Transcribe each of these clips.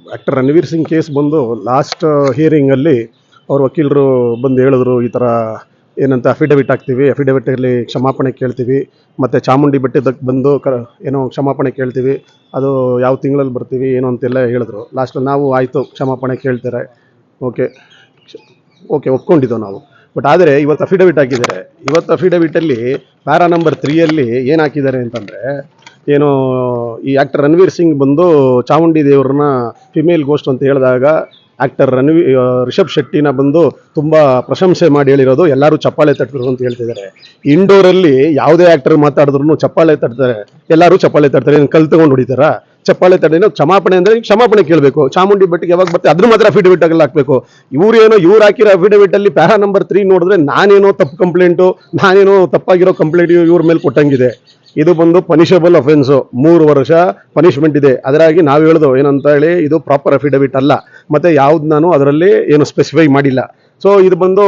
Actor Ranveer Singh case ಬಂದು last ಹಿಯರಿಂಗಲ್ಲಿ ಅವ್ರ ವಕೀಲರು ಬಂದು ಹೇಳಿದ್ರು, ಈ ಥರ ಏನಂತ ಅಫಿಡವಿಟ್ ಹಾಕ್ತೀವಿ, ಅಫಿಡವಿಟಲ್ಲಿ ಕ್ಷಮಾಪಣೆ ಕೇಳ್ತೀವಿ, ಮತ್ತು ಚಾಮುಂಡಿ ಬೆಟ್ಟದಕ್ಕೆ ಬಂದು ಏನೋ ಕ್ಷಮಾಪಣೆ ಕೇಳ್ತೀವಿ, ಅದು ಯಾವ ತಿಂಗಳಲ್ಲಿ ಬರ್ತೀವಿ ಏನೋ ಅಂತೆಲ್ಲ ಹೇಳಿದ್ರು. ಲಾಸ್ಟಲ್ಲಿ ನಾವು ಆಯಿತು ಕ್ಷಮಾಪಣೆ ಕೇಳ್ತಾರೆ, ಓಕೆ ಒಪ್ಕೊಂಡಿದ್ದೆವು ನಾವು. ಬಟ್ ಆದರೆ ಇವತ್ತು ಅಫಿಡವಿಟ್ ಹಾಕಿದ್ದಾರೆ. ಇವತ್ತು ಅಫಿಡವಿಟಲ್ಲಿ ಪ್ಯಾರಾ ನಂಬರ್ 3 ಏನು ಹಾಕಿದ್ದಾರೆ ಅಂತಂದರೆ, ಏನು ಈ ಆ್ಯಕ್ಟರ್ ರಣವೀರ್ ಸಿಂಗ್ ಬಂದು ಚಾಮುಂಡಿ ದೇವ್ರನ್ನ ಫಿಮೇಲ್ ಗೋಸ್ಟ್ ಅಂತ ಹೇಳಿದಾಗ ಆ್ಯಕ್ಟರ್ ರಿಷಬ್ ಶೆಟ್ಟಿನ ಬಂದು ತುಂಬ ಪ್ರಶಂಸೆ ಮಾಡಿ ಹೇಳಿರೋದು, ಎಲ್ಲರೂ ಚಪ್ಪಾಳೆ ತಟ್ಟರು ಅಂತ ಹೇಳ್ತಿದ್ದಾರೆ. ಇಂಡೋರಲ್ಲಿ ಯಾವುದೇ ಆ್ಯಕ್ಟರ್ ಮಾತಾಡಿದ್ರು ಚಪ್ಪಾಳೆ ತಟ್ತಾರೆ, ಎಲ್ಲರೂ ಚಪ್ಪಾಳೆ ತಟ್ತಾರೆ. ಏನು ಕಲ್ ತಗೊಂಡು ಹೊಡಿತಾರ? ಚಪ್ಪಾಳೆ ತಟ್ಟೇನೋ ಕ್ಷಮಾಪಣೆ ಅಂದರೆ ಕ್ಷಮಾಪಣೆ ಕೇಳಬೇಕು. ಚಾಮುಂಡಿ ಬೆಟ್ಟಿಗೆ ಯಾವಾಗ ಬರ್ತದೆ ಅದ್ರ ಮಾತ್ರ ಅಫಿಡವಿಟ್ ಆಗಲ್ಲ ಹಾಕಬೇಕು. ಇವ್ರು ಹಾಕಿರೋ ಅಫಿಡವಿಟಲ್ಲಿ ಪ್ಯಾರಾ ನಂಬರ್ 3 ನೋಡಿದ್ರೆ ನಾನೇನೋ ತಪ್ಪು ಕಂಪ್ಲೇಂಟು, ನಾನೇನೋ ತಪ್ಪಾಗಿರೋ ಕಂಪ್ಲೇಂಟ್ ಇವ್ರ ಮೇಲೆ ಕೊಟ್ಟಂಗಿದೆ. ಇದು ಬಂದು ಪನಿಷಬಲ್ ಅಫೆನ್ಸು, 3 ವರ್ಷ ಪನಿಷ್ಮೆಂಟ್ ಇದೆ. ಅದರಾಗಿ ನಾವು ಹೇಳೋದು ಏನಂತ ಹೇಳಿ, ಇದು ಪ್ರಾಪರ್ ಅಫಿಡವಿಟ್ ಅಲ್ಲ, ಮತ್ತು ಯಾವ್ದು ನಾನು ಅದರಲ್ಲಿ ಏನು ಸ್ಪೆಸಿಫೈ ಮಾಡಿಲ್ಲ. ಸೊ ಇದು ಬಂದು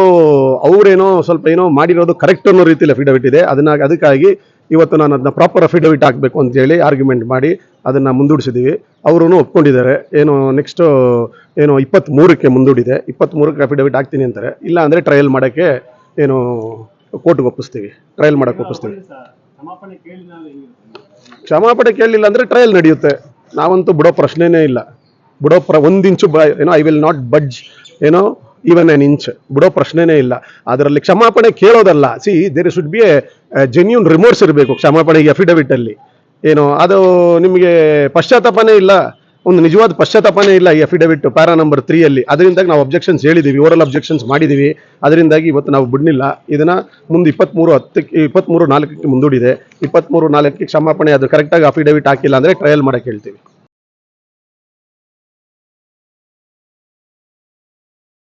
ಅವರೇನೋ ಸ್ವಲ್ಪ ಏನೋ ಮಾಡಿರೋದು ಕರೆಕ್ಟ್ ಅನ್ನೋ ರೀತಿಯಲ್ಲಿ ಅಫಿಡವಿಟ್ ಇದೆ. ಅದಕ್ಕಾಗಿ ಇವತ್ತು ನಾನು ಅದನ್ನ ಪ್ರಾಪರ್ ಅಫಿಡವಿಟ್ ಹಾಕಬೇಕು ಅಂತೇಳಿ ಆರ್ಗ್ಯುಮೆಂಟ್ ಮಾಡಿ ಅದನ್ನು ಮುಂದೂಡಿಸಿದ್ದೀವಿ. ಅವರು ಒಪ್ಕೊಂಡಿದ್ದಾರೆ. ಏನು ನೆಕ್ಸ್ಟು ಏನು 23ಕ್ಕೆ ಮುಂದೂಡಿದೆ. 23ಕ್ಕೆ ಅಫಿಡವಿಟ್ ಹಾಕ್ತೀನಿ ಅಂತಾರೆ. ಇಲ್ಲ ಅಂದರೆ ಟ್ರಯಲ್ ಮಾಡೋಕ್ಕೆ ಏನು ಕೋರ್ಟ್ಗೆ ಒಪ್ಪಿಸ್ತೀವಿ, ಟ್ರಯಲ್ ಮಾಡೋಕ್ಕೆ ಒಪ್ಪಿಸ್ತೀವಿ. ಕ್ಷಮಾಪಣೆ ಕೇಳಲಿಲ್ಲ ಅಂದರೆ ಟ್ರಯಲ್ ನಡೆಯುತ್ತೆ. ನಾವಂತೂ ಬಿಡೋ ಪ್ರಶ್ನೆನೇ ಇಲ್ಲ. ಒಂದು ಇಂಚು ಏನೋ ಐ ವಿಲ್ ನಾಟ್ ಬಡ್ಜ್, ಏನೋ ಈವನ್ ಎನ್ ಇಂಚ್ ಬಿಡೋ ಪ್ರಶ್ನೆನೇ ಇಲ್ಲ. ಅದರಲ್ಲಿ ಕ್ಷಮಾಪಣೆ ಕೇಳೋದಲ್ಲ. There should be a genuine remorse ಇರಬೇಕು ಕ್ಷಮಾಪಣೆಗೆ ಅಫಿಡವಿಟಲ್ಲಿ. ಏನೋ ಅದು ನಿಮಗೆ ಪಶ್ಚಾತ್ತಾಪನೇ ಇಲ್ಲ, ಒಂದು ನಿಜವಾದ ಪಶ್ಚಾತ್ತಾಪನೇ ಇಲ್ಲ ಈ ಅಫಿಡವಿಟ್ ಪ್ಯಾರಾ ನಂಬರ್ 3 ಅದರಿಂದಾಗಿ ನಾವು ಅಬ್ಜೆಕ್ಷನ್ಸ್ ಹೇಳಿದ್ದೀವಿ, ಓರಲ್ ಅಬ್ಜೆಕ್ಷನ್ಸ್ ಮಾಡಿದ್ದೀವಿ. ಅದರಿಂದಾಗಿ ಇವತ್ತು ನಾವು ಬಿಡಲಿಲ್ಲ. ಇದನ್ನು ಮುಂದೆ 23/4ಕ್ಕೆ ಮುಂದೂಡಿದೆ. 23/4ಕ್ಕೆ ಕ್ಷಮಾಪಣೆ ಅದು ಕರೆಕ್ಟಾಗಿ ಅಫಿಡವಿಟ್ ಹಾಕಿಲ್ಲ ಅಂದರೆ ಟ್ರಯಲ್ ಮಾಡೋಕ್ಕೆ ಹೇಳ್ತೀವಿ.